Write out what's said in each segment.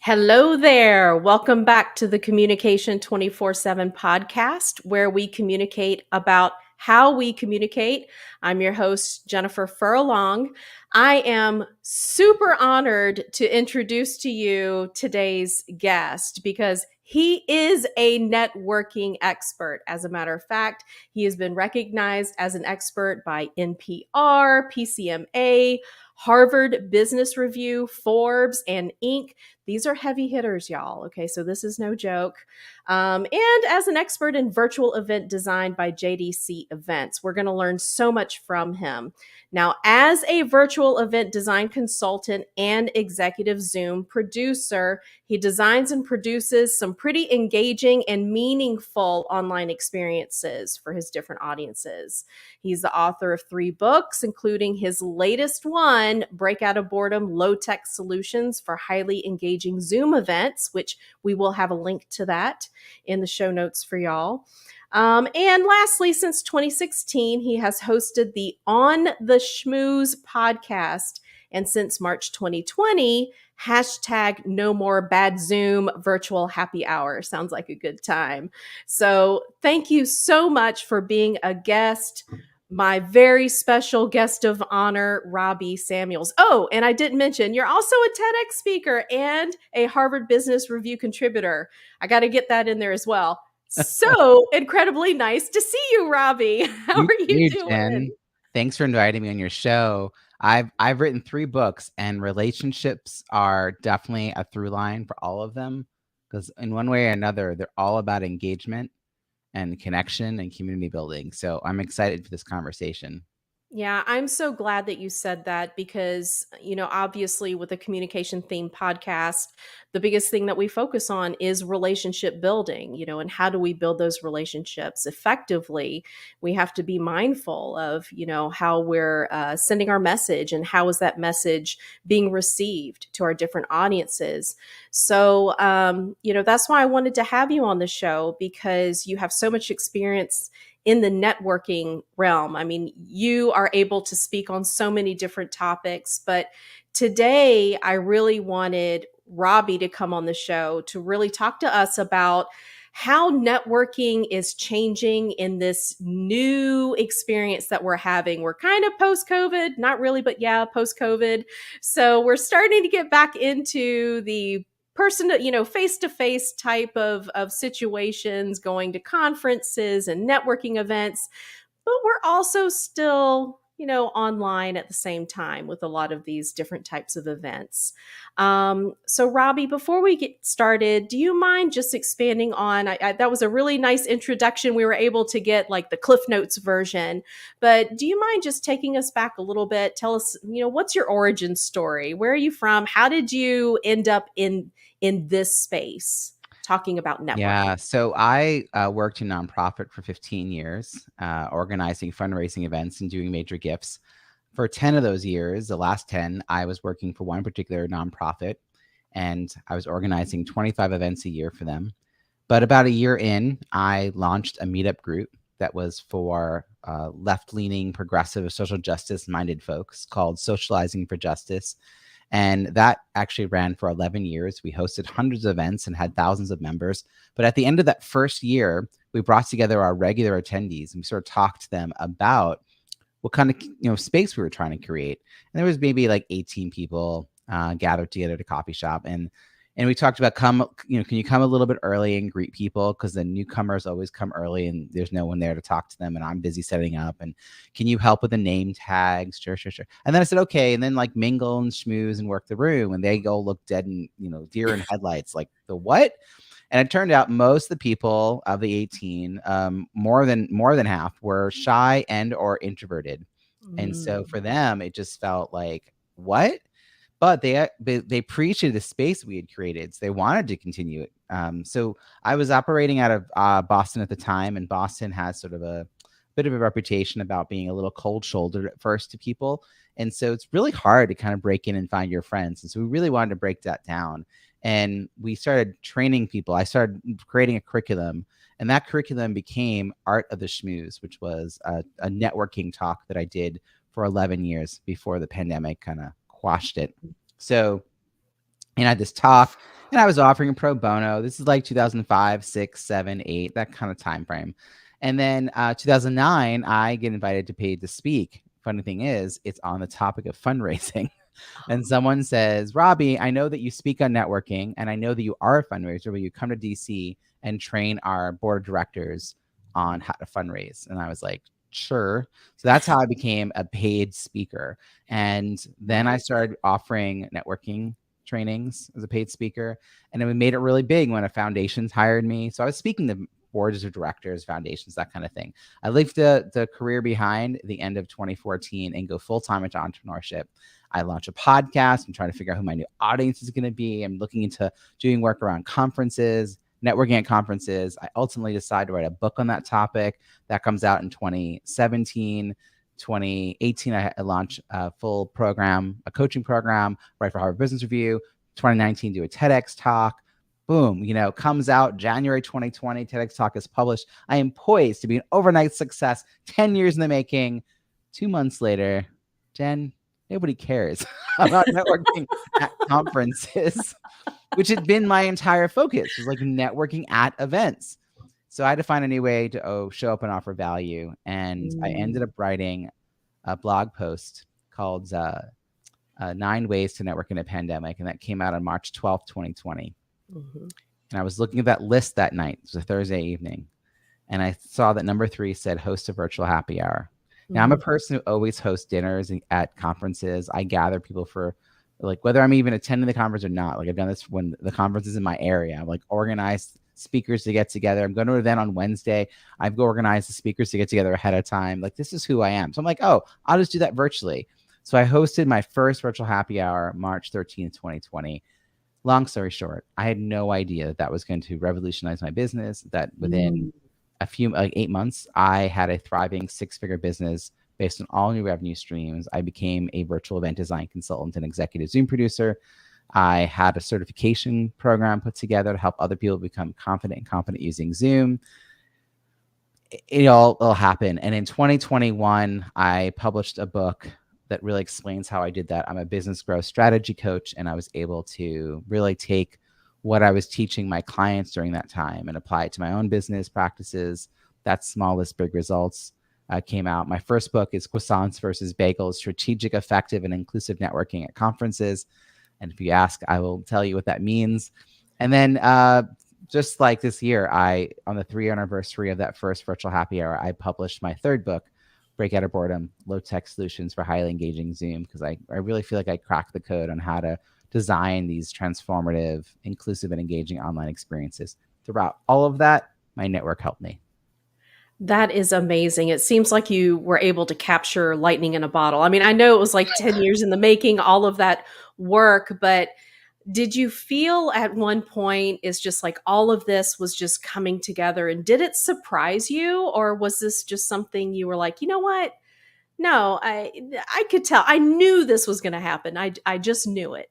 Hello there. Welcome back to the Communication 24/7 podcast, where we communicate about how we communicate. I'm your host, Jennifer Furlong. I am super honored to introduce to you today's guest because he is a networking expert. As a matter of fact, he has been recognized as an expert by NPR, PCMA, Harvard Business Review, Forbes, and Inc. These are heavy hitters, y'all. Okay, so this is no joke. And as an expert in virtual event design by JDC Events, we're going to learn so much from him. Now, as a virtual event design consultant and executive Zoom producer, he designs and produces some pretty engaging and meaningful online experiences for his different audiences. He's the author of 3 books, including his latest one, Breakout of Boredom, Low-Tech Solutions for Highly Engaging Zoom Events, which we will have a link to that in the show notes for y'all. And lastly, since 2016, he has hosted the On the Schmooze podcast. And since March 2020, hashtag no more bad Zoom virtual happy hour. Sounds like a good time. So thank you so much for being a guest. My very special guest of honor, Robbie Samuels. Oh, and I didn't mention, you're also a TEDx speaker and a Harvard Business Review contributor. I got to get that in there as well. So incredibly nice to see you, Robbie. How You are you too, doing? Jen. Thanks for inviting me on your show. I've written 3 books, and relationships are definitely a through line for all of them, because in one way or another, they're all about engagement and connection and community building. So I'm excited for this conversation. Yeah, I'm so glad that you said that because, obviously with a communication themed podcast, the biggest thing that we focus on is relationship building, and how do we build those relationships effectively? We have to be mindful of, how we're sending our message and how is that message being received to our different audiences. So, that's why I wanted to have you on the show because you have so much experience in the networking realm. I mean, you are able to speak on so many different topics, but today I really wanted Robbie to come on the show to really talk to us about how networking is changing in this new experience that we're having. We're kind of post-COVID, not really, but yeah, post-COVID. So we're starting to get back into the person to, face-to-face type of situations, going to conferences and networking events, but we're also still, online at the same time with a lot of these different types of events. So Robbie, before we get started, do you mind just expanding on, that was a really nice introduction. We were able to get like the Cliff Notes version, but do you mind just taking us back a little bit? Tell us, what's your origin story? Where are you from? How did you end up in this space talking about networking? Yeah, so I worked in nonprofit for 15 years, organizing fundraising events and doing major gifts. For 10 of those years, the last 10, I was working for one particular nonprofit, and I was organizing 25 events a year for them. But about a year in, I launched a meetup group that was for left-leaning, progressive, social justice-minded folks called Socializing for Justice. And that actually ran for 11 years. We hosted hundreds of events and had thousands of members. But at the end of that first year, we brought together our regular attendees and we sort of talked to them about what kind of space we were trying to create. And there was maybe like 18 people gathered together at a coffee shop. And we talked about can you come a little bit early and greet people, because the newcomers always come early and there's no one there to talk to them and I'm busy setting up. And can you help with the name tags? Sure. And then I said, okay. And then like mingle and schmooze and work the room. And they go look dead and, deer in headlights, like the what? And it turned out most of the people of the 18, more than half, were shy and or introverted. And so for them, it just felt like, what? But they appreciated the space we had created, so they wanted to continue it. So I was operating out of Boston at the time, and Boston has sort of a bit of a reputation about being a little cold-shouldered at first to people. And so it's really hard to kind of break in and find your friends. And so we really wanted to break that down. And we started training people. I started creating a curriculum, and that curriculum became Art of the Schmooze, which was a networking talk that I did for 11 years before the pandemic kind of quashed it. So And I had this talk, and I was offering pro bono. This is like 2005, 6, 7, 8, that kind of time frame. And then 2009, I get invited to paid to speak. Funny thing is, it's on the topic of fundraising. And someone says, Robbie, I know that you speak on networking, and I know that you are a fundraiser. Will you come to DC and train our board of directors on how to fundraise? And I was like, sure. So that's how I became a paid speaker. And then I started offering networking trainings as a paid speaker. And it made it really big when a foundations hired me. So I was speaking to boards of directors, foundations, that kind of thing. I left the career behind the end of 2014 and go full-time into entrepreneurship. I launch a podcast. I'm trying to figure out who my new audience is going to be. I'm looking into doing work around conferences, networking at conferences. I ultimately decide to write a book on that topic. That comes out in 2017. 2018, I launched a full program, a coaching program, write for Harvard Business Review. 2019, do a TEDx talk. Boom, comes out January 2020. TEDx talk is published. I am poised to be an overnight success, 10 years in the making. 2 months later, Jen, nobody cares about networking at conferences, which had been my entire focus, was like networking at events. So I had to find a new way to show up and offer value. And I ended up writing a blog post called 9 Ways to Network in a Pandemic. And that came out on March 12th, 2020. Mm-hmm. And I was looking at that list that night. It was a Thursday evening. And I saw that number 3 said host a virtual happy hour. Now, I'm a person who always hosts dinners at conferences. I gather people for, like, whether I'm even attending the conference or not. Like, I've done this when the conference is in my area. I'm like, organized speakers to get together. I'm going to an event on Wednesday. I've organized the speakers to get together ahead of time. Like, this is who I am. So I'm like, oh, I'll just do that virtually. So I hosted my first virtual happy hour, March 13th, 2020. Long story short, I had no idea that was going to revolutionize my business, that within a few, like 8 months, I had a thriving 6-figure business based on all new revenue streams. I became a virtual event design consultant and executive Zoom producer. I had a certification program put together to help other people become confident and competent using Zoom. It all happened. And in 2021, I published a book that really explains how I did that. I'm a business growth strategy coach, and I was able to really take what I was teaching my clients during that time and apply it to my own business practices. That's Smallest Big Results came out. My first book is Croissants versus Bagels, Strategic, Effective, and Inclusive Networking at Conferences. And if you ask, I will tell you what that means. And then just like this year, on the 3-year anniversary of that first virtual happy hour, I published my third book, Breakout of Boredom, Low-Tech Solutions for Highly Engaging Zoom, because I really feel like I cracked the code on how to design these transformative, inclusive, and engaging online experiences. Throughout all of that, my network helped me. That is amazing. It seems like you were able to capture lightning in a bottle. I mean, I know it was like 10 years in the making, all of that work, but did you feel at one point it's just like all of this was just coming together, and did it surprise you, or was this just something you were like, you know what? No, I could tell. I knew this was going to happen. I just knew it.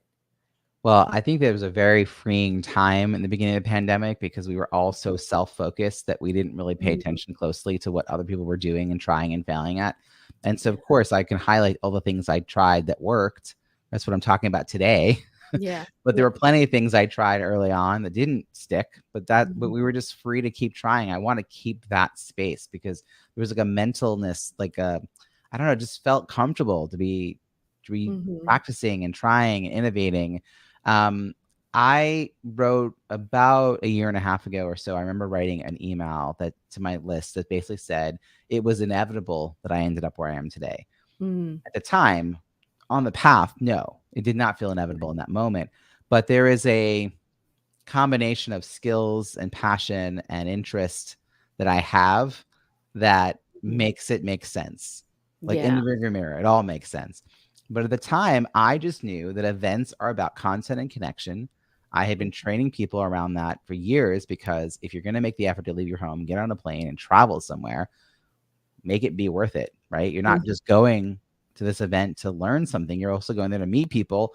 Well, I think there was a very freeing time in the beginning of the pandemic because we were all so self-focused that we didn't really pay attention closely to what other people were doing and trying and failing at. And so, of course, I can highlight all the things I tried that worked. That's what I'm talking about today. Yeah. But there were plenty of things I tried early on that didn't stick, but we were just free to keep trying. I want to keep that space because there was like a mentalness, like I don't know, it just felt comfortable to be practicing and trying and innovating. I wrote about a year and a half ago or so. I remember writing an email to my list that basically said it was inevitable that I ended up where I am today. At the time, on the path, no, it did not feel inevitable in that moment. But there is a combination of skills and passion and interest that I have that makes it make sense. Like in the rearview mirror, it all makes sense. But at the time, I just knew that events are about content and connection. I had been training people around that for years because if you're going to make the effort to leave your home, get on a plane and travel somewhere, make it be worth it, right? You're not just going to this event to learn something. You're also going there to meet people,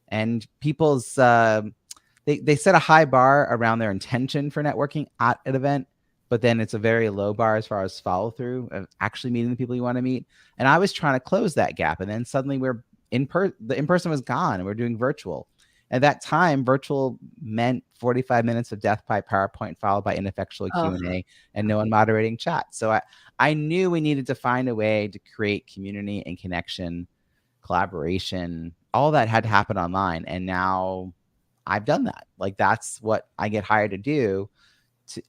and people's, they set a high bar around their intention for networking at an event, but then it's a very low bar as far as follow through of actually meeting the people you want to meet. And I was trying to close that gap. And then suddenly the in-person was gone and we're doing virtual. At that time, virtual meant 45 minutes of death by PowerPoint followed by ineffectual Oh, Q&A and no one moderating chat. So I knew we needed to find a way to create community and connection, collaboration. All that had to happen online. And now I've done that. Like, that's what I get hired to do.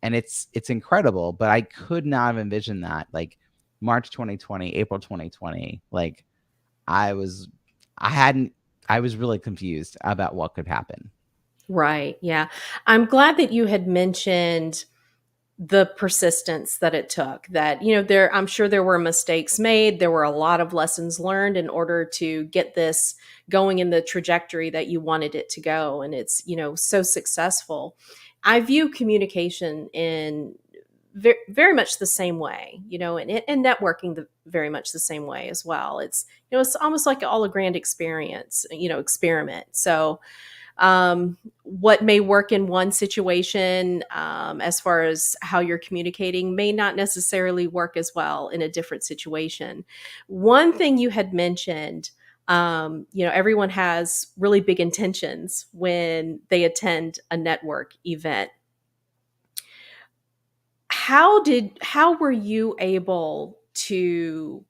And it's incredible, but I could not have envisioned that. Like March 2020, April 2020, like I was really confused about what could happen. right. Yeah. I'm glad that you had mentioned the persistence that it took. That, I'm sure there were mistakes made. There were a lot of lessons learned in order to get this going in the trajectory that you wanted it to go. And it's, so successful. I view communication in very, very much the same way, and networking very much the same way as well. It's, it's almost like all a grand experience, experiment. So, what may work in one situation, as far as how you're communicating, may not necessarily work as well in a different situation. One thing you had mentioned, everyone has really big intentions when they attend a network event. How were you able to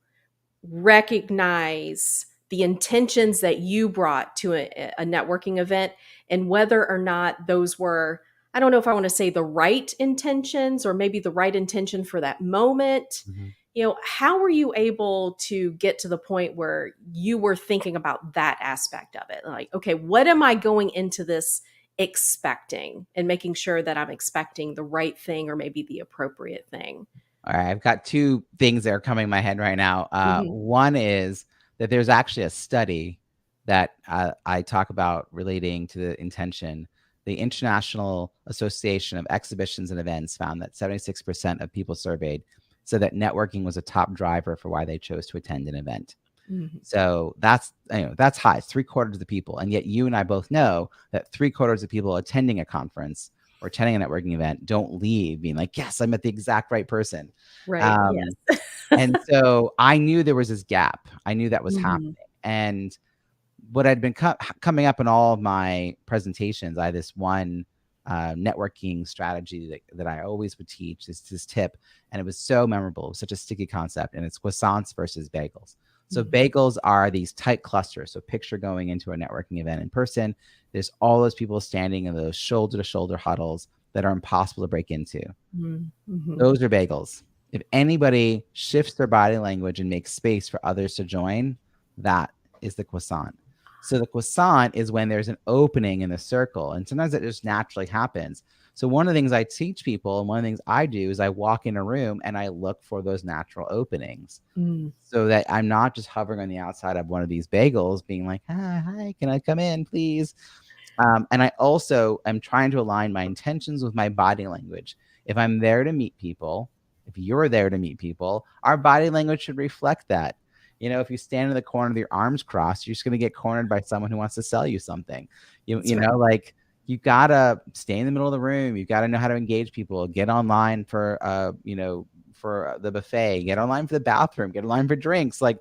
recognize the intentions that you brought to a networking event, and whether or not those were, I don't know if I want to say the right intentions, or maybe the right intention for that moment? Mm-hmm. How were you able to get to the point where you were thinking about that aspect of it? Like, okay, what am I going into this expecting, and making sure that I'm expecting the right thing, or maybe the appropriate thing? All right, I've got two things that are coming in my head right now. Mhm. One is that there's actually a study that I talk about relating to the intention. The International Association of Exhibitions and Events found that 76% of people surveyed said that networking was a top driver for why they chose to attend an event. Mhm. So that's high, 3/4 of the people. And yet you and I both know that 3/4 of people attending a conference or attending a networking event don't leave being like, yes, I met the exact right person. Right. Um, Yes. and so I knew there was this gap. I knew that was Mhm. happening. And what had been coming up in all of my presentations, I had this one networking strategy that I always would teach, this tip, and it was so memorable. It was such a sticky concept, and it's croissants versus bagels. So Mhm. bagels are these tight clusters. So picture going into a networking event in person. There's all those people standing in those shoulder-to-shoulder huddles that are impossible to break into. Mhm. Mhm. Those are bagels. If anybody shifts their body language and makes space for others to join, that is the croissant. So the croissant is when there's an opening in the circle, and sometimes it just naturally happens. So one of the things I teach people, and one of the things I do, is I walk in a room and I look for those natural openings, Mm. so that I'm not just hovering on the outside of one of these bagels, being like, hi, can I come in, please? And I also am trying to align my intentions with my body language. If I'm there to meet people, if you're there to meet people, our body language should reflect that. If you stand in the corner with your arms crossed, you're just going to get cornered by someone who wants to sell you something. That's right. Like, you got to stay in the middle of the room. You got to know how to engage people. Get online for, for the buffet, get online for the bathroom, get online for drinks. Like,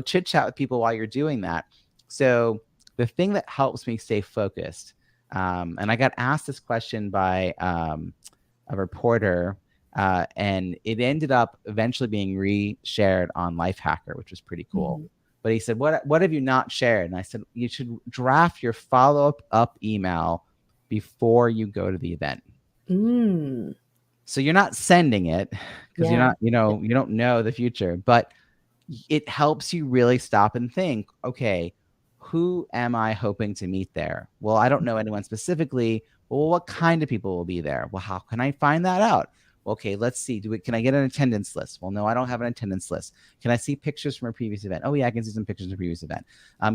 chit chat with people while you're doing that. So the thing that helps me stay focused, and I got asked this question by a reporter, and it ended up eventually being re-shared on Lifehacker, which was pretty cool. Mhm. But he said, what have you not shared? And I said, you should draft your follow-up email before you go to the event. Mm. So you're not sending it because you're Yeah. not, you don't know the future, but it helps you really stop and think, okay, who am I hoping to meet there? Well, I don't know anyone specifically. Well, what kind of people will be there? Well, how can I find that out? Well, okay, let's see. Can I get an attendance list? Well, no, I don't have an attendance list. Can I see pictures from a previous event? Oh, yeah, I can see some pictures from a previous event.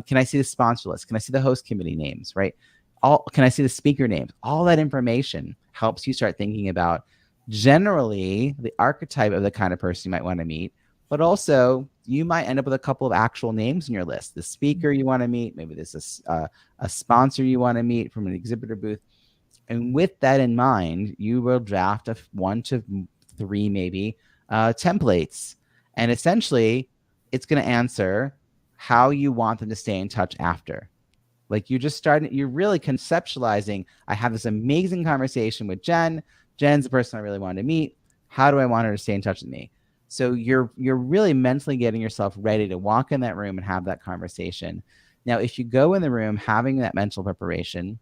Can I see the sponsor list? Can I see the host committee names, right? Can I see the speaker names? All that information helps you start thinking about generally the archetype of the kind of person you might want to meet, but also you might end up with a couple of actual names in your list. The speaker you want to meet, maybe this is a sponsor you want to meet from an exhibitor booth. And with that in mind, you will draft 1 to 3 maybe templates. And essentially, it's going to answer how you want them to stay in touch after. Like you're really conceptualizing, I have this amazing conversation with Jen. Jen's the person I really wanted to meet. How do I want her to stay in touch with me? So you're really mentally getting yourself ready to walk in that room and have that conversation. Now, if you go in the room having that mental preparation,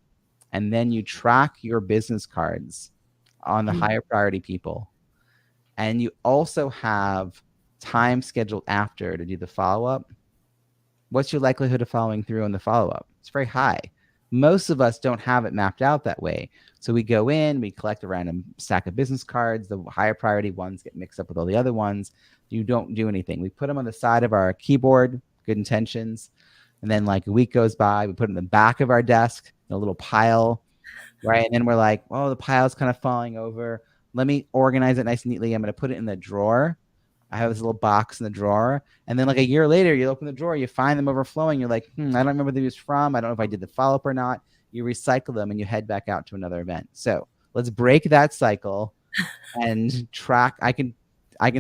and then you track your business cards on the higher priority people, and you also have time scheduled after to do the follow-up, what's your likelihood of following through on the follow-up? It's very high. Most of us don't have it mapped out that way. So we go in, we collect a random stack of business cards. The higher priority ones get mixed up with all the other ones. You don't do anything. We put them on the side of our keyboard, good intentions. And then like a week goes by, we put them in the back of our desk in a little pile, right? And then we're like, oh, the pile's kind of falling over. Let me organize it nice and neatly. I'm going to put it in the drawer. I have this little box in the drawer. And then like a year later, you open the drawer, you find them overflowing. You're like, I don't remember who he was from. I don't know if I did the follow-up or not. You recycle them and you head back out to another event. So let's break that cycle and track. I can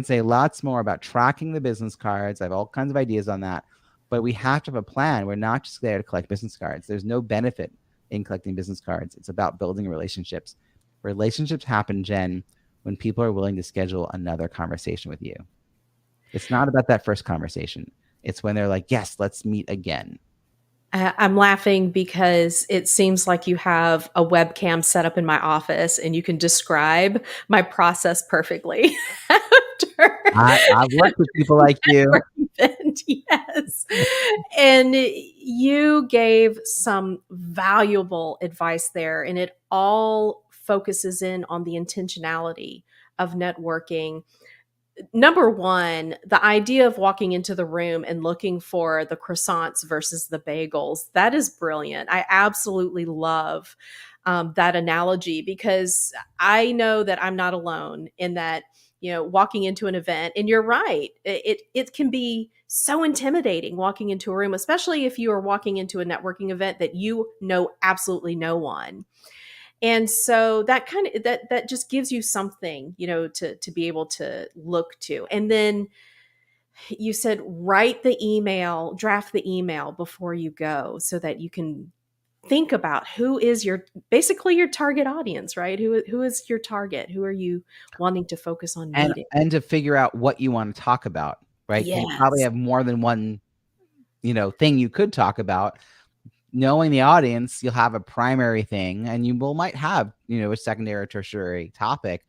say lots more about tracking the business cards. I have all kinds of ideas on that. But we have to have a plan. We're not just there to collect business cards. There's no benefit in collecting business cards. It's about building relationships. Relationships happen, Jen, when people are willing to schedule another conversation with you. It's not about that first conversation. It's when they're like, yes, let's meet again. I'm laughing because it seems like you have a webcam set up in my office and you can describe my process perfectly after I've worked with people like you. event. Yes. And you gave some valuable advice there, and it all focuses in on the intentionality of networking. Number one, the idea of walking into the room and looking for the croissants versus the bagels, that is brilliant. I absolutely love that analogy, because I know that I'm not alone in that. Walking into an event, and you're right, it can be so intimidating walking into a room, especially if you are walking into a networking event that you know absolutely no one. And so that kind of that just gives you something, to be able to look to. And then you said write the email, draft the email before you go, so that you can think about who is basically your target audience, right? Who is your target? Who are you wanting to focus on meeting? And to figure out what you want to talk about, right? Because you probably Yes. have more than one, thing you could talk about. Knowing the audience, you'll have a primary thing, and you might have, a secondary or tertiary topic.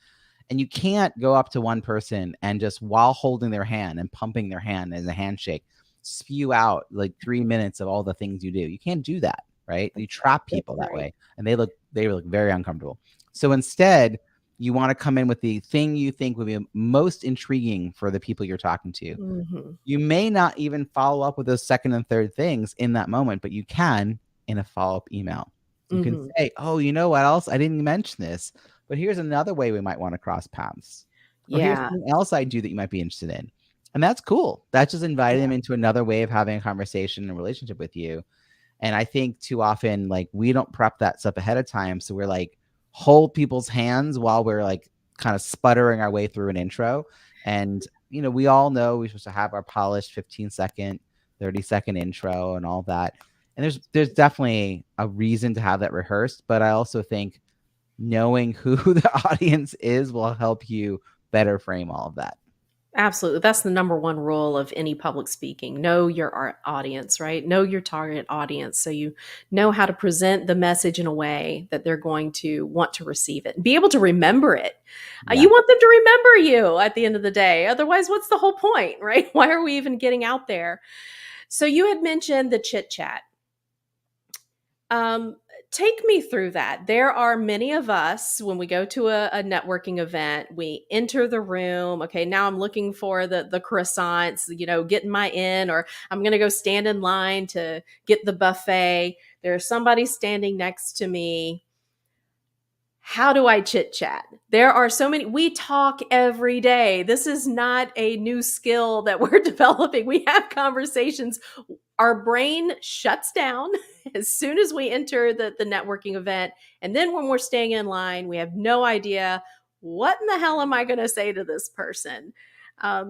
And you can't go up to one person and just, while holding their hand and pumping their hand as a handshake, spew out like 3 minutes of all the things you do. You can't do that, right? You trap people that way, and they look very uncomfortable. So instead, you want to come in with the thing you think would be most intriguing for the people you're talking to. Mm-hmm. You may not even follow up with those second and third things in that moment, but you can in a follow-up email. You can say, oh, you know what else? I didn't mention this, but here's another way we might want to cross paths. Or here's something else I do that you might be interested in. And that's cool. That's just inviting them into another way of having a conversation and relationship with you. And I think too often, like, we don't prep that stuff ahead of time. So we're like, hold people's hands while we're like kind of sputtering our way through an intro. And, we all know we're supposed to have our polished 15-second, 30-second intro and all that. And there's definitely a reason to have that rehearsed. But I also think knowing who the audience is will help you better frame all of that. Absolutely. That's the number one rule of any public speaking. Know your audience, right? Know your target audience, so you know how to present the message in a way that they're going to want to receive it and be able to remember it. Yeah. You want them to remember you at the end of the day. Otherwise, what's the whole point, right? Why are we even getting out there? So you had mentioned the chit chat. Take me through that. There are many of us, when we go to a networking event, we enter the room. Okay, now I'm looking for the croissants, getting my in, or I'm going to go stand in line to get the buffet. There's somebody standing next to me. How do I chit chat? There are so many. We talk every day. This is not a new skill that we're developing. We have conversations. Our brain shuts down as soon as we enter the networking event. And then when we're staying in line, we have no idea, what in the hell am I going to say to this person?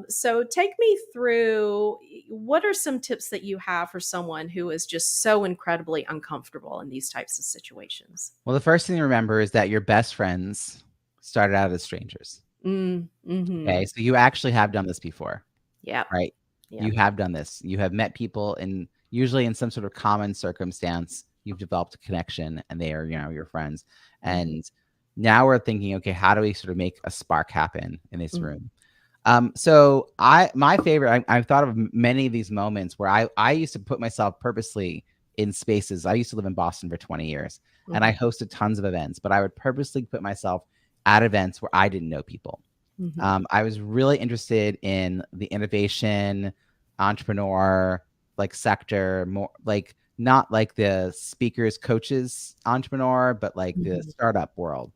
So take me through, what are some tips that you have for someone who is just so incredibly uncomfortable in these types of situations? Well, the first thing to remember is that your best friends started out as strangers. Mm-hmm. Okay. So you actually have done this before, Yep. right? You Yep. have done this. You have met people in usually in some sort of common circumstance. You've developed a connection and they are, your friends. Mm-hmm. And now we're thinking, okay, how do we sort of make a spark happen in this Mm-hmm. room? So my favorite, I've thought of many of these moments where I used to put myself purposely in spaces. I used to live in Boston for 20 years and I Mm-hmm. hosted tons of events, but I would purposely put myself at events where I didn't know people. Mm-hmm. I was really interested in the innovation, entrepreneur, like sector, more like not like the speakers, coaches, entrepreneur, but like the Mm-hmm. startup world.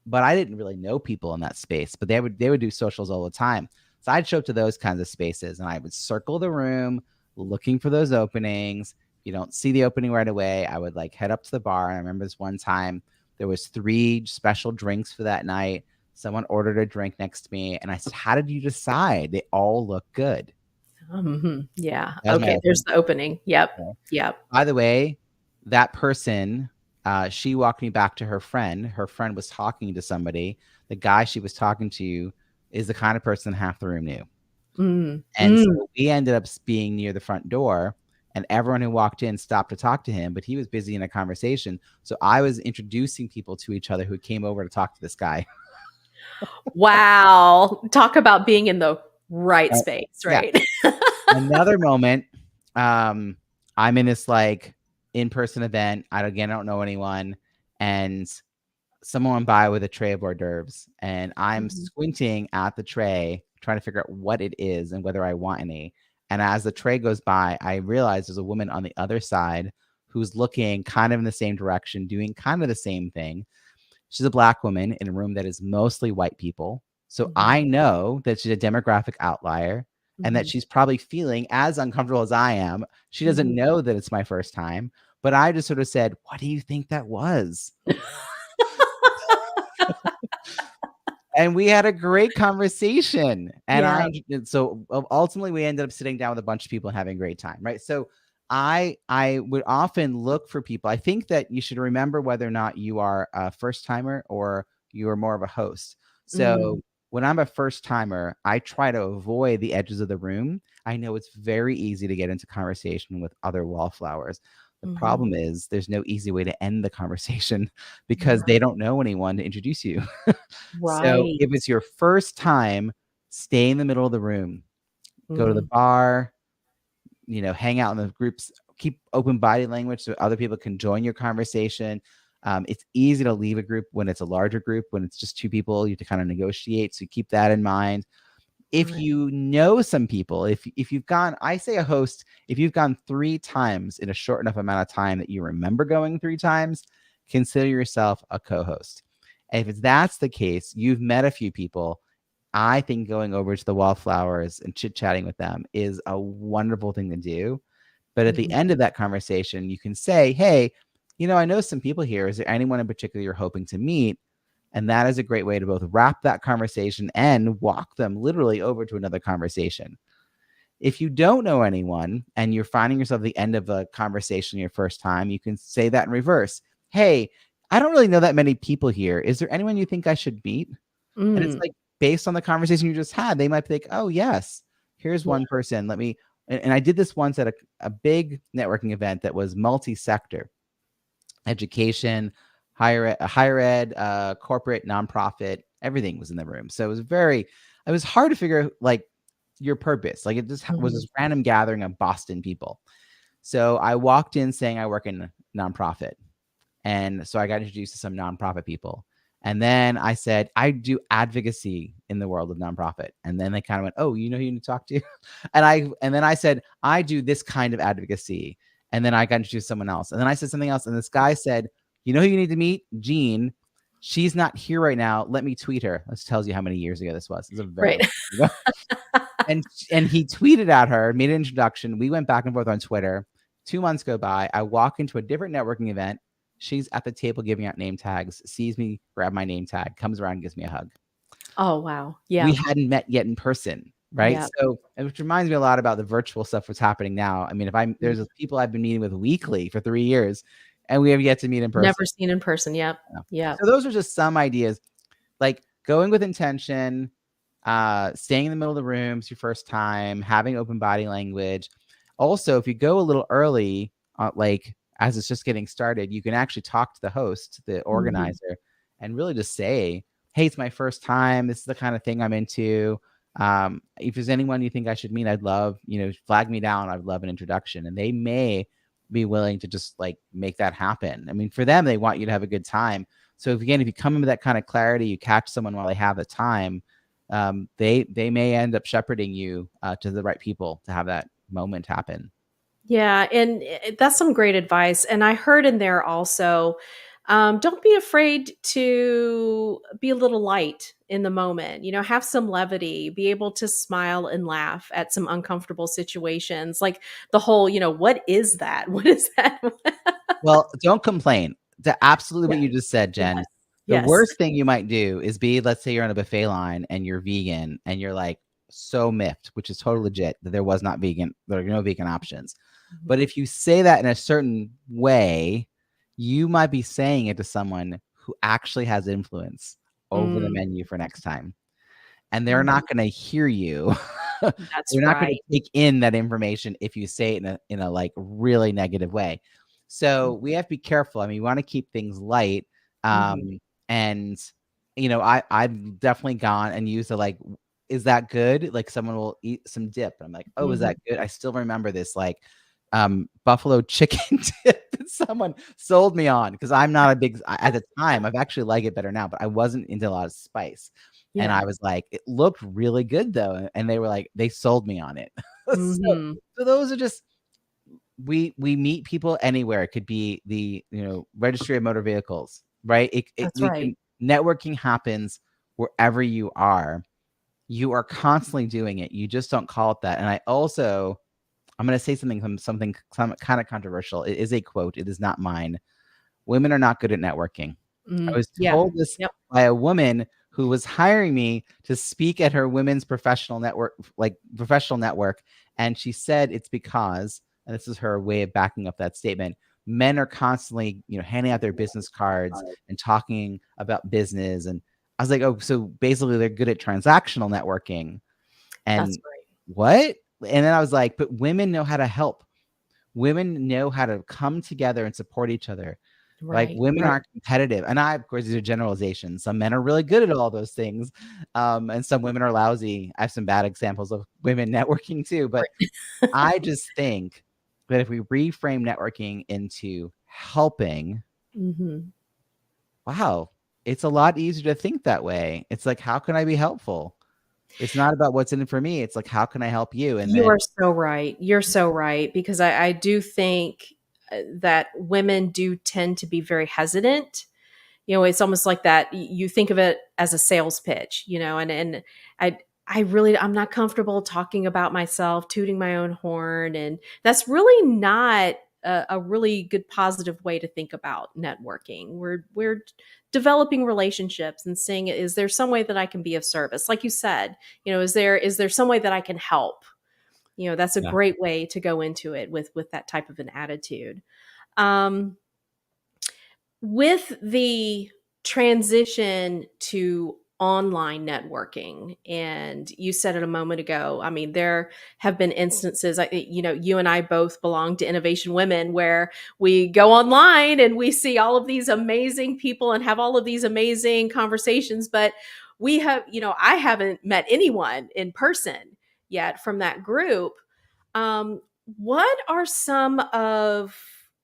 But I didn't really know people in that space, but they would do socials all the time. So I'd show up to those kinds of spaces and I would circle the room looking for those openings. If you don't see the opening right away, I would like head up to the bar. And I remember this one time there was 3 special drinks for that night. Someone ordered a drink next to me and I said, "How did you decide? They all look good." Mm-hmm. Yeah. That was my Okay. There's opening. the opening. Yep. Okay. Yep. By the way, that person, she walked me back to her friend. Her friend was talking to somebody. The guy she was talking to is the kind of person half the room knew. And Mm-hmm. so we ended up being near the front door and everyone who walked in stopped to talk to him, but he was busy in a conversation. So I was introducing people to each other who came over to talk to this guy. Wow. Talk about being in the right Uh, space, yeah. right? Another moment, um, I'm in this like in-person event. I don't know anyone. And someone went by with a tray of hors d'oeuvres and I'm Mhm. squinting at the tray, trying to figure out what it is and whether I want any. And as the tray goes by, I realize there's a woman on the other side who's looking kind of in the same direction, doing kind of the same thing. She's a Black woman in a room that is mostly white people. So Mhm. I know that she's a demographic outlier and that Mhm. she's probably feeling as uncomfortable as I am. She doesn't Mhm. know that it's my first time, but I just sort of said, "What do you think that was?" And we had a great conversation. Yeah. So ultimately we ended up sitting down with a bunch of people and having a great time, right? So I would often look for people. I think that you should remember whether or not you are a first timer or you are more of a host. Mm. So when I'm a first timer, I try to avoid the edges of the room. I know it's very easy to get into conversation with other wallflowers. The Mhm. problem is there's no easy way to end the conversation because they Right. don't know anyone to introduce you. So Right. if it's your first time, stay in the middle of the room, go to the Mm. bar, hang out in the groups, keep open body language so other people can join your conversation. It's easy to leave a group when it's a larger group. When it's just 2 people, you have to kind of negotiate. So keep that in mind. If Right. you know some people, if you've gone, I say a host, if you've gone 3 times in a short enough amount of time that you remember going 3 times, consider yourself a co-host. And if that's the case, you've met a few people. I think going over to the wallflowers and chit-chatting with them is a wonderful thing to do. But at the Mhm. end of that conversation, you can say, "Hey, I know some people here. Is there anyone in particular you're hoping to meet?" And that is a great way to both wrap that conversation and walk them literally over to another conversation. If you don't know anyone and you're finding yourself at the end of a conversation your first time, you can say that in reverse. "Hey, I don't really know that many people here. Is there anyone you think I should meet?" And it's Mm. like based on the conversation you just had, they might think, "Oh, yes, here's Yeah. one person. Let me." And I did this once at a big networking event that was multi-sector education, higher ed, corporate, nonprofit, everything was in the room. So it was hard to figure like your purpose. Like it just was Mhm. this random gathering of Boston people. So I walked in saying I work in nonprofit. And so I got introduced to some nonprofit people. And then I said, I do advocacy in the world of nonprofit. And then they kind of went, "Oh, you know who you need to talk to?" And then I said, "I do this kind of advocacy." And then I got introduced to someone else. And then I said something else. And this guy said, "You know who you need to meet? Jean. She's not here right now. Let me tweet her." This tells you how many years ago this was. This is a very Right. long time ago. And he tweeted at her, made an introduction. We went back and forth on Twitter. 2 months go by. I walk into a different networking event. She's at the table giving out name tags, sees me, grab my name tag, comes around, and gives me a hug. Oh, wow. We Yeah. hadn't met yet in person. right? Yeah. So, and which reminds me a lot about the virtual stuff that's happening now. I mean, there's people I've been meeting with weekly for 3 years, and we have yet to meet in person. Never seen in person. Yep. Yeah. Yep. So those are just some ideas, like going with intention, staying in the middle of the room is your first time, having open body language. Also, if you go a little early, like as it's just getting started, you can actually talk to the host, the organizer, and really just say, hey, it's my first time. This is the kind of thing I'm into. If there's anyone you think I should meet, I'd love, flag me down. I'd love an introduction. And they may be willing to just like make that happen. I mean, for them, they want you to have a good time. So if you come in with that kind of clarity, you catch someone while they have the time, they may end up shepherding you to the right people to have that moment happen. Yeah, and that's some great advice. And I heard in there also, don't be afraid to be a little light in the moment. Have some levity, be able to smile and laugh at some uncomfortable situations. Like the whole, what is that? What is that? Well, don't complain. Absolutely Yeah. what you just said, Yes. Jen. The Yes. worst thing you might do is let's say you're on a buffet line and you're vegan and you're like so miffed, which is totally legit that there are no vegan options. But if you say that in a certain way, you might be saying it to someone who actually has influence over the Mm, menu for next time. And they're mhm. not going to hear you. That's They're not going right. to take in that information if you say it in a like really negative way. So we have to be careful. I mean, we want to keep things light. Mhm. And I've definitely gone and used the like, is that good? Like someone will eat some dip. I'm like, oh, is Mhm. that good? I still remember this like buffalo chicken dip that someone sold me on because I'm not a big at the time. I've actually like it better now, but I wasn't into a lot of spice. And Yeah. I was like, it looked really good though. And they were like, they sold me on it. so, Mhm. so those are just we meet people anywhere. It could be the registry of motor vehicles, right? That's We right. can Networking happens wherever you are. You are constantly doing it. You just don't call it that. And I'm going to say something kind of controversial. It is a quote. It is not mine. Women are not good at networking. I was Yeah. told this Yep. by a woman who was hiring me to speak at her women's professional network. And she said it's because, and this is her way of backing up that statement, men are constantly, handing out their business cards and talking about business. And I was like, oh, so basically they're good at transactional networking. That's And right. what? And then I was like, but women know how to help. Women know how to come together and support each other. Like Right. women Right. aren't competitive. And of course, these are generalizations. Some men are really good at all those things. And some women are lousy. I have some bad examples of women networking too. But I just think that if we reframe networking into helping, Mhm. wow, it's a lot easier to think that way. It's like, how can I be helpful? It's not about what's in it for me. It's like, how can I help you? And You then are so right. You're so right because I do think that women do tend to be very hesitant. It's almost like that. You think of it as a sales pitch, and I I'm not comfortable talking about myself, tooting my own horn, and that's really not a really good positive way to think about networking. We're developing relationships and seeing, is there some way that I can be of service? Like you said, is there some way that I can help? That's a yeah. great way to go into it with that type of an attitude. Um, with the transition to online networking, and you said it a moment ago, I mean, there have been instances, you and I both belong to Innovation Women, where we go online and we see all of these amazing people and have all of these amazing conversations, but I haven't met anyone in person yet from that group. What are some of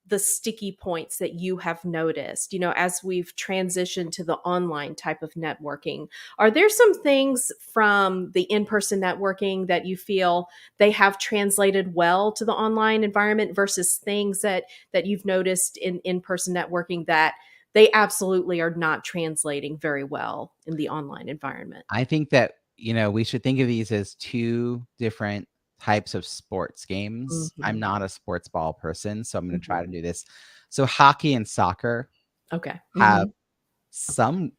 the sticky points that you have noticed, as we've transitioned to the online type of networking? Are there some things from the in-person networking that you feel they have translated well to the online environment versus things that you've noticed in in-person networking that they absolutely are not translating very well in the online environment? I think that, we should think of these as two different types of sports games. I'm Mhm. not a sports ball person, so I'm going to try Mhm. to do this. So hockey and soccer Okay. have Mhm. some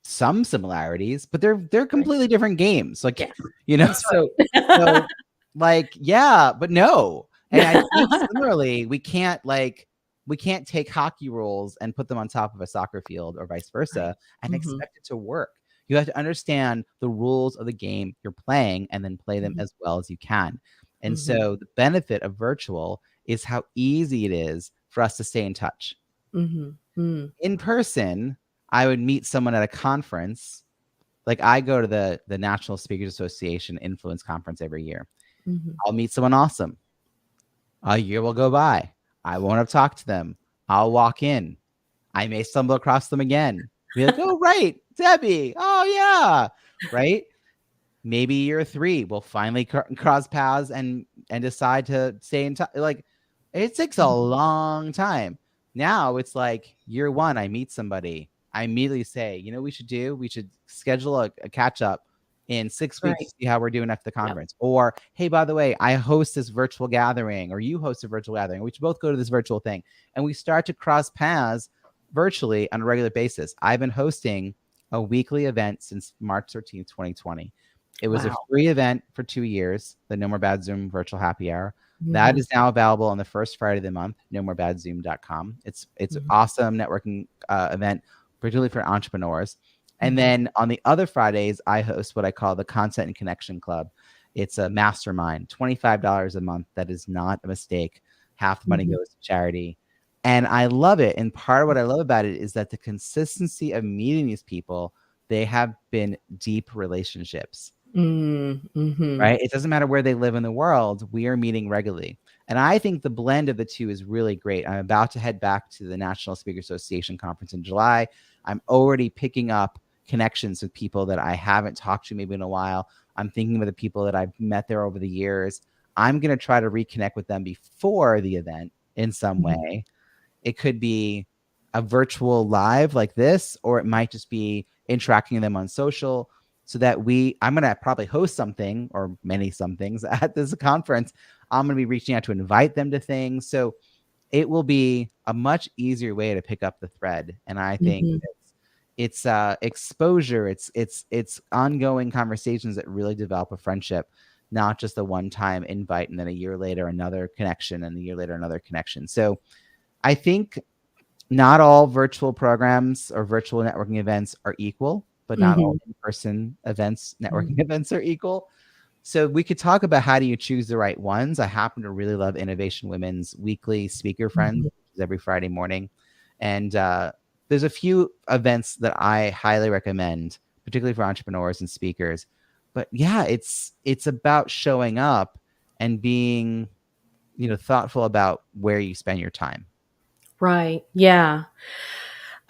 some similarities, but they're completely different games. Like, Yeah, you know, that's right. so like, yeah, but no. And I think similarly, we can't take hockey rules and put them on top of a soccer field or vice versa and expect it to work. You have to understand the rules of the game you're playing and then play them as well as you can. And so the benefit of virtual is how easy it is for us to stay in touch. In person, I would meet someone at a conference. Like, I go to the National Speakers Association Influence Conference every year. I'll meet someone awesome. A year will go by. I won't have talked to them. I'll walk in. I may stumble across them again. Be like, oh, right, Debbie. Oh, yeah. Right. Maybe year 3 we'll finally cross paths and decide to stay in touch. Like, it takes a long time. Now it's like year 1, I meet somebody. I immediately say, you know, we should schedule a catch up in 6 weeks to see how we're doing after the conference. Or, hey, by the way, I host this virtual gathering, or you host a virtual gathering. We should both go to this virtual thing. And we start to cross paths virtually on a regular basis. I've been hosting a weekly event since March 13th, 2020. It was a free event for 2 years, the No More Bad Zoom virtual happy hour. That is now available on the first Friday of the month, nomorebadzoom.com. It's an awesome networking event, particularly for entrepreneurs. And then on the other Fridays, I host what I call the Content and Connection Club. It's a mastermind, $25 a month. That is not a mistake. Half the money goes to charity. And I love it. And part of what I love about it is that the consistency of meeting these people, they have been deep relationships. Right? It doesn't matter where they live in the world. We are meeting regularly. And I think the blend of the two is really great. I'm about to head back to the National Speaker Association conference in July. I'm already picking up connections with people that I haven't talked to maybe in a while. I'm thinking of the people that I've met there over the years. I'm going to try to reconnect with them before the event in some way. It could be a virtual live like this, or it might just be interacting with them on social, so that I'm going to probably host something or many somethings at this conference. I'm going to be reaching out to invite them to things. So it will be a much easier way to pick up the thread. And I think it's exposure. It's ongoing conversations that really develop a friendship, not just a one-time invite and then a year later another connection and a year later another connection. So I think not all virtual programs or virtual networking events are equal, but not all in-person events, networking events are equal. So we could talk about how do you choose the right ones. I happen to really love Innovation Women's weekly speaker friends, which is every Friday morning. And there's a few events that I highly recommend, particularly for entrepreneurs and speakers. But yeah, it's about showing up and being, thoughtful about where you spend your time. Right. Yeah.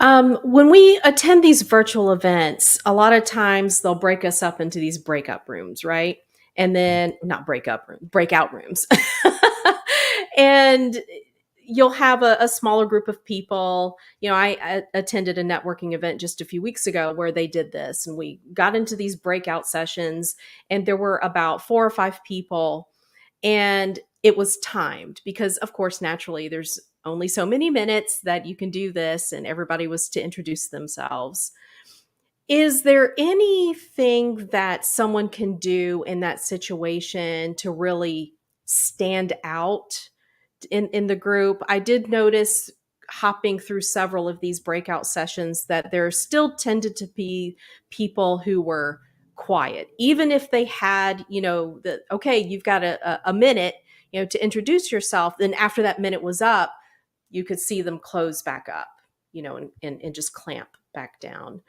When we attend these virtual events, a lot of times they'll break us up into these breakout rooms, right? And then not breakout rooms. And you'll have a smaller group of people. I attended a networking event just a few weeks ago where they did this, and we got into these breakout sessions, and there were about 4 or 5 people, and it was timed because, of course, naturally there's only so many minutes that you can do this, and everybody was to introduce themselves. Is there anything that someone can do in that situation to really stand out in the group? I did notice, hopping through several of these breakout sessions, that there still tended to be people who were quiet, even if they had, okay, you've got a minute, to introduce yourself. Then after that minute was up, you could see them close back up, and just clamp back down.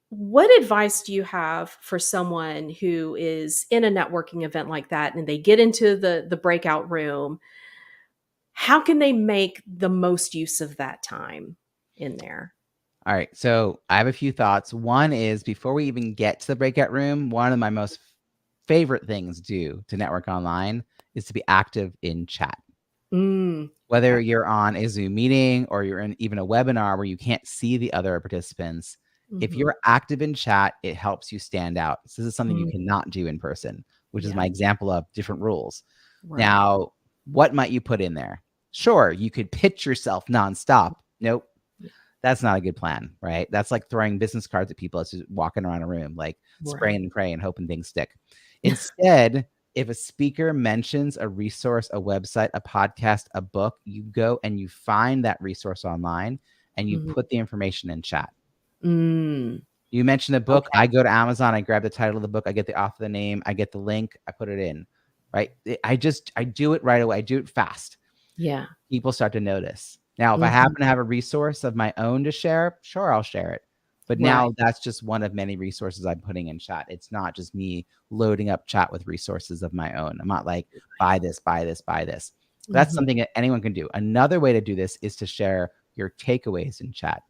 What advice do you have for someone who is in a networking event like that and they get into the breakout room? How can they make the most use of that time in there? All right. So I have a few thoughts. One is, before we even get to the breakout room, one of my most favorite things to network online is to be active in chat. Whether you're on a Zoom meeting or you're in even a webinar where you can't see the other participants, if you're active in chat, it helps you stand out. So this is something you cannot do in person, which is my example of different rules. Right. Now, what might you put in there? Sure, you could pitch yourself nonstop. Nope. That's not a good plan, right? That's like throwing business cards at people as just walking around a room, like spraying Right. and praying and hoping things stick. Instead, if a speaker mentions a resource, a website, a podcast, a book, you go and you find that resource online and you Mhm. put the information in chat. Mm. You mentioned a book. Okay. I go to Amazon, I grab the title of the book, I get the author, the name, I get the link, I put it in, right? I do it right away. I do it fast. Yeah. People start to notice. Now, if I Mhm. happen to have a resource of my own to share, sure, I'll share it. But Right. now that's just one of many resources I'm putting in chat. It's not just me loading up chat with resources of my own. I'm not like, buy this, buy this, buy this. That's Mhm. something that anyone can do. Another way to do this is to share your takeaways in chat.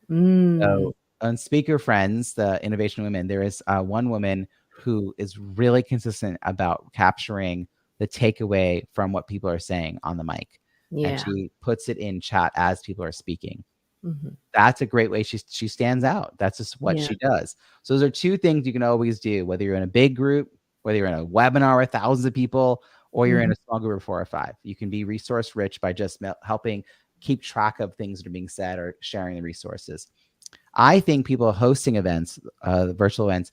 Mm. So on Speaker Friends, the Innovation Women, there is one woman who is really consistent about capturing the takeaway from what people are saying on the mic. And Yeah. she puts it in chat as people are speaking. Mhm. That's a great way she stands out. That's just what Yeah. she does. So those are two things you can always do, whether you're in a big group, whether you're in a webinar with thousands of people, or you're in Mhm. a small group of 4 or 5. You can be resource rich by just helping keep track of things that are being said or sharing the resources. I think people hosting events, virtual events,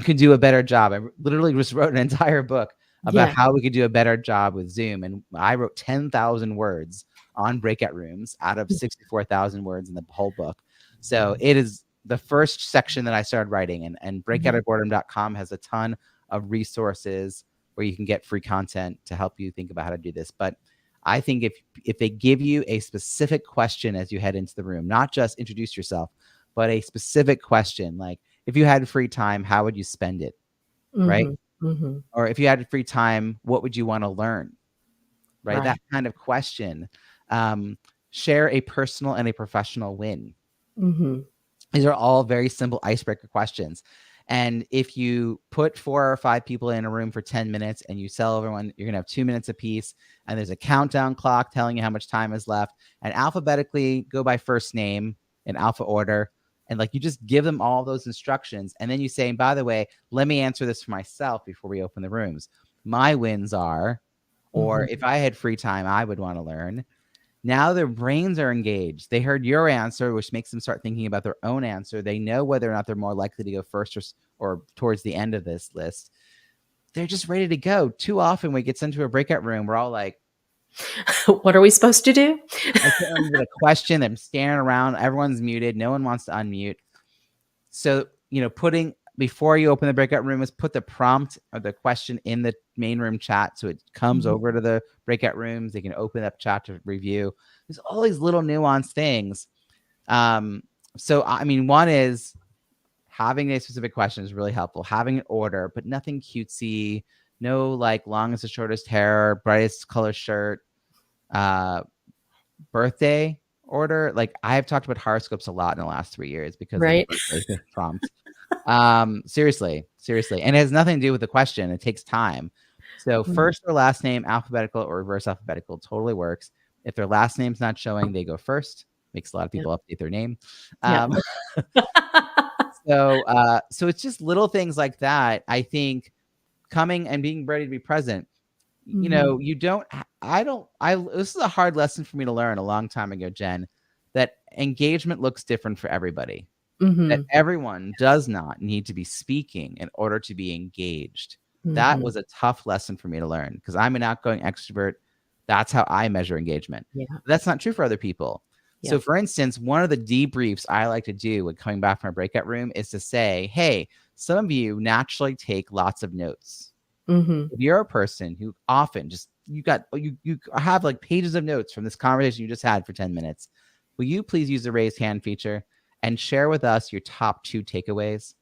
could do a better job. I literally just wrote an entire book about Yeah. how we could do a better job with Zoom. And I wrote 10,000 words on breakout rooms out of 64,000 words in the whole book. So it is the first section that I started writing. And Mhm. breakoutofboredom.com has a ton of resources where you can get free content to help you think about how to do this. But I think if they give you a specific question as you head into the room, not just introduce yourself, but a specific question, like if you had free time, how would you spend it? Right? Mhm. Mhm. Or if you had free time, what would you want to learn? Right? Right. That kind of question. Um, Share a personal and a professional win. Mhm. These are all very simple icebreaker questions. And if you put 4 or 5 people in a room for 10 minutes and you tell everyone you're going to have 2 minutes apiece, and there's a countdown clock telling you how much time is left, and alphabetically go by first name in alpha order. And like you just give them all those instructions. And then you say, by the way, let me answer this for myself before we open the rooms. My wins are, or Mhm. if I had free time, I would want to learn. Now their brains are engaged. They heard your answer, which makes them start thinking about their own answer. They know whether or not they're more likely to go first or towards the end of this list. They're just ready to go. Too often when we get into a breakout room, we're all like, What are we supposed to do? I can't remember the question. I'm staring around. Everyone's muted. No one wants to unmute. So, putting before you open the breakout room is put the prompt or the question in the main room chat. So it comes Mhm. over to the breakout rooms. They can open up chat to review. There's all these little nuanced things. So, I mean, one is having a specific question is really helpful. Having an order, but nothing cutesy. No like longest to shortest hair, brightest color shirt, birthday order. Like I've talked about horoscopes a lot in the last 3 years because of the Right. birthday prompt. Seriously. And it has nothing to do with the question. It takes time. So Mhm. first or last name, alphabetical or reverse alphabetical totally works. If their last name's not showing, they go first. Makes a lot of Yeah. people update their name. Yeah. Um, so it's just little things like that. I think coming and being ready to be present. Mhm. You don't. I don't. I. This is a hard lesson for me to learn a long time ago, Jen. That engagement looks different for everybody. That Mhm. everyone does not need to be speaking in order to be engaged. That Mhm. was a tough lesson for me to learn because I'm an outgoing extrovert. That's how I measure engagement. Yeah. That's not true for other people. So, Yep. for instance, one of the debriefs I like to do when coming back from a breakout room is to say, hey, some of you naturally take lots of notes. Mhm. If you're a person who often just you have like pages of notes from this conversation you just had for 10 minutes, will you please use the raise hand feature and share with us your top 2 takeaways?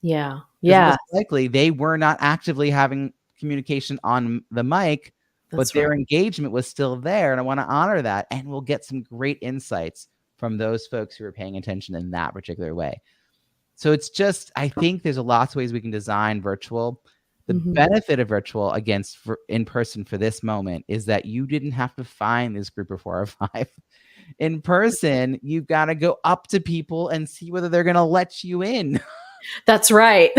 Yeah. Because Yeah. most likely they were not actively having communication on the mic, but That's right. their engagement was still there. And I want to honor that. And we'll get some great insights from those folks who are paying attention in that particular way. So it's just, I think there's a lots of ways we can design virtual. The Mhm. benefit of virtual against in person for this moment is that you didn't have to find this group of 4 or 5. In person, you've got to go up to people and see whether they're going to let you in. That's right.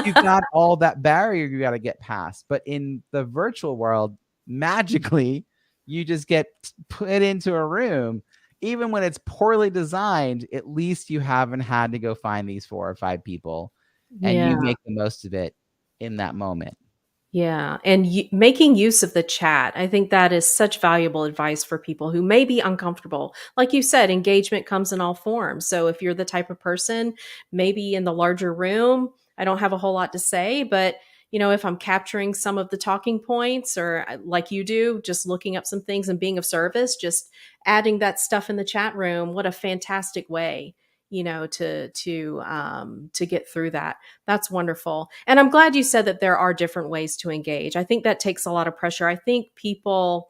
You've got all that barrier you got to get past. But in the virtual world, magically, you just get put into a room even when it's poorly designed, at least you haven't had to go find these 4 or 5 people, and Yeah. you make the most of it in that moment. Yeah. And making use of the chat. I think that is such valuable advice for people who may be uncomfortable. Like you said, engagement comes in all forms. So if you're the type of person, maybe in the larger room, I don't have a whole lot to say, but if I'm capturing some of the talking points or like you do, just looking up some things and being of service, just adding that stuff in the chat room, what a fantastic way, to get through that. That's wonderful. And I'm glad you said that there are different ways to engage. I think that takes a lot of pressure. I think people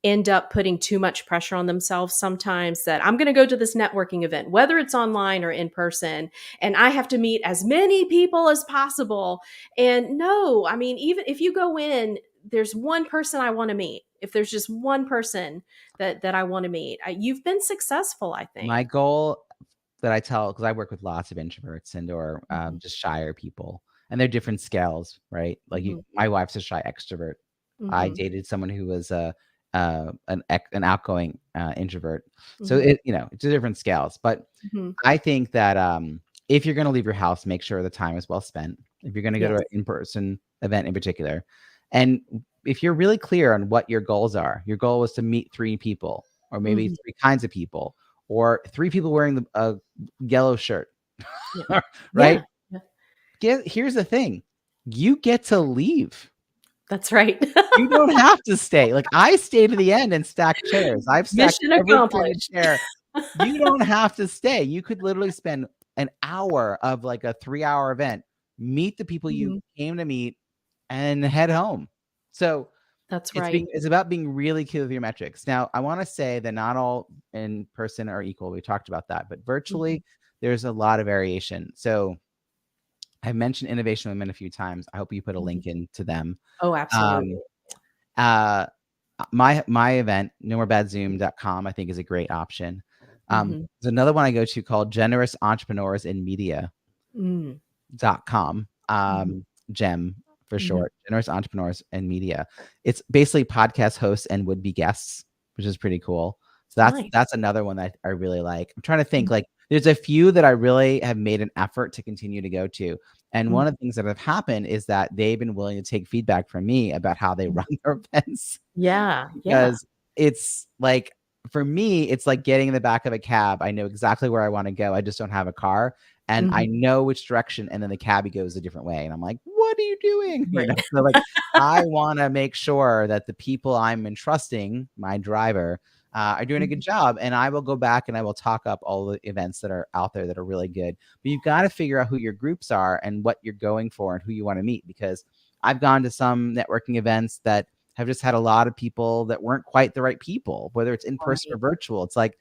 end up putting too much pressure on themselves sometimes that I'm going to go to this networking event, whether it's online or in person, and I have to meet as many people as possible. And no, I mean, even if you go in, there's one person I want to meet. If there's just one person that I want to meet, you've been successful, I think. My goal that I tell, because I work with lots of introverts and or Mhm. just shyer people, and they're different scales, right? Like Mhm. my wife's a shy extrovert. I Mhm. dated someone who was an outgoing introvert. So Mhm. it's a different scales. But Mhm. I think that if you're going to leave your house, make sure the time is well spent. If you're going to go to Yes. an in-person event in particular, and if you're really clear on what your goals are, your goal is to meet 3 people, or maybe Mhm. 3 kinds of people, or 3 people wearing a yellow shirt, Yeah. right? Yeah. Yeah. Here's the thing: you get to leave. That's right. You don't have to stay. Like, I stay to the end and stack chairs. I've stacked Mission every kind of accomplished. chair. You don't have to stay. You could literally spend an hour of like a 3-hour event, meet the people you Mhm. came to meet, and head home. So That's right. it's about being really clear with your metrics. Now, I want to say that not all in person are equal. We talked about that, but Mhm. virtually there's a lot of variation. So I've mentioned Innovation Women a few times. I hope you put a Mhm. link in to them. Oh, absolutely. Um, uh, my event, nomoorebadzoom.com, I think is a great option. Mhm. There's another one I go to called Generous Entrepreneurs in Media. Mm. .com, Mhm. GEM for Mhm. short, Generous Entrepreneurs and Media. It's basically podcast hosts and would-be guests, which is pretty cool. So Nice. that's another one that I really like. I'm trying to think, Mhm. like, there's a few that I really have made an effort to continue to go to. And Mhm. one of the things that have happened is that they've been willing to take feedback from me about how they Mhm. run their events. Yeah. Yeah. Because it's like, for me, it's like getting in the back of a cab. I know exactly where I want to go. I just don't have a car. And I Mhm. know which direction, and then the cabbie goes a different way. And I'm like, what are you doing? Right. So like, I want to make sure that the people I'm entrusting, my driver, are doing a good Mhm. job. And I will go back and I will talk up all the events that are out there that are really good. But you've got to figure out who your groups are and what you're going for and who you want to meet. Because I've gone to some networking events that have just had a lot of people that weren't quite the right people, whether it's in person or Right. virtual. It's like,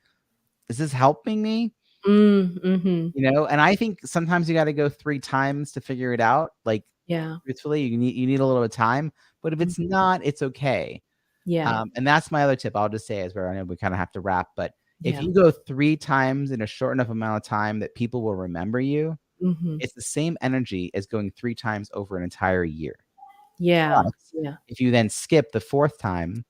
is this helping me? Mhm. And I think sometimes you got to go 3 times to figure it out. Like, Yeah. truthfully, you need a little bit of time, but if it's Mhm. not, it's okay. Yeah. And that's my other tip I'll just say, is where I know we kind of have to wrap, but if Yeah. you go 3 times in a short enough amount of time that people will remember you, Mhm. it's the same energy as going 3 times over an entire year. Yeah. But Yeah. if you then skip the 4th time,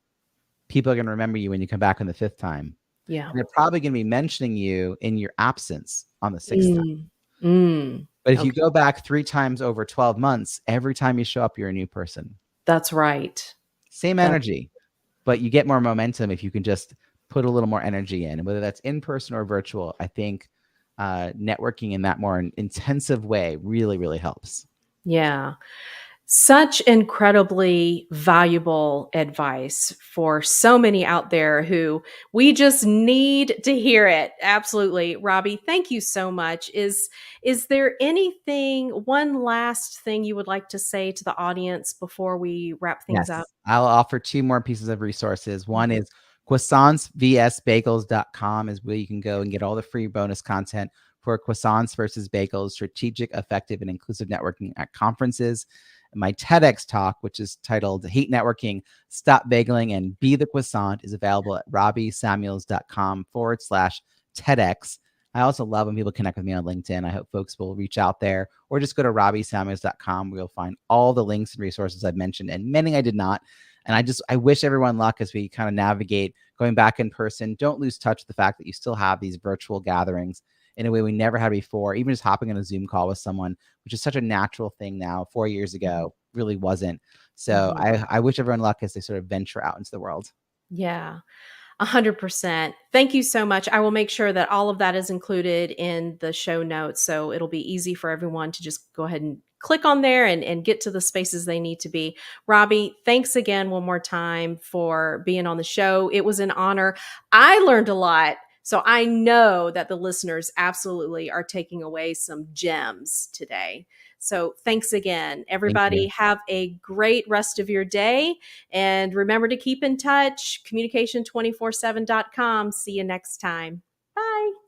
people are going to remember you when you come back on the 5th time. Yeah. And they're probably going to be mentioning you in your absence on the 6th time. Mm. Mm. But if you Okay. go back 3 times over 12 months, every time you show up, you're a new person. That's right. Same That energy, but you get more momentum if you can just put a little more energy in. And whether that's in person or virtual, I think networking in that more intensive way really, really helps. yeah. Such incredibly valuable advice for so many out there who we just need to hear it. Absolutely. Robbie, thank you so much. Is there anything, one last thing you would like to say to the audience before we wrap things up? Yes. I'll offer 2 more pieces of resources. One Mhm. is croissantsvsbagels.com is where you can go and get all the free bonus content for croissants versus bagels, strategic, effective, and inclusive networking at conferences. My TEDx talk, which is titled Hate Networking, Stop Bageling, and Be the Croissant, is available at robbiesamuels.com/TEDx. I also love when people connect with me on LinkedIn. I hope folks will reach out there, or just go to robbiesamuels.com, where you'll find all the links and resources I've mentioned and many I did not. And I wish everyone luck as we kind of navigate going back in person. Don't lose touch with the fact that you still have these virtual gatherings in a way we never had before. Even just hopping on a Zoom call with someone, which is such a natural thing now, 4 years ago really wasn't. So I wish everyone luck as they sort of venture out into the world. Yeah. 100%. Thank you so much. I will make sure that all of that is included in the show notes. So it'll be easy for everyone to just go ahead and click on there and get to the spaces they need to be. Robbie, thanks again one more time for being on the show. It was an honor. I learned a lot. So I know that the listeners absolutely are taking away some gems today. So thanks again. Thank Everybody, you. have a great rest of your day. And remember to keep in touch, communication247.com. See you next time. Bye.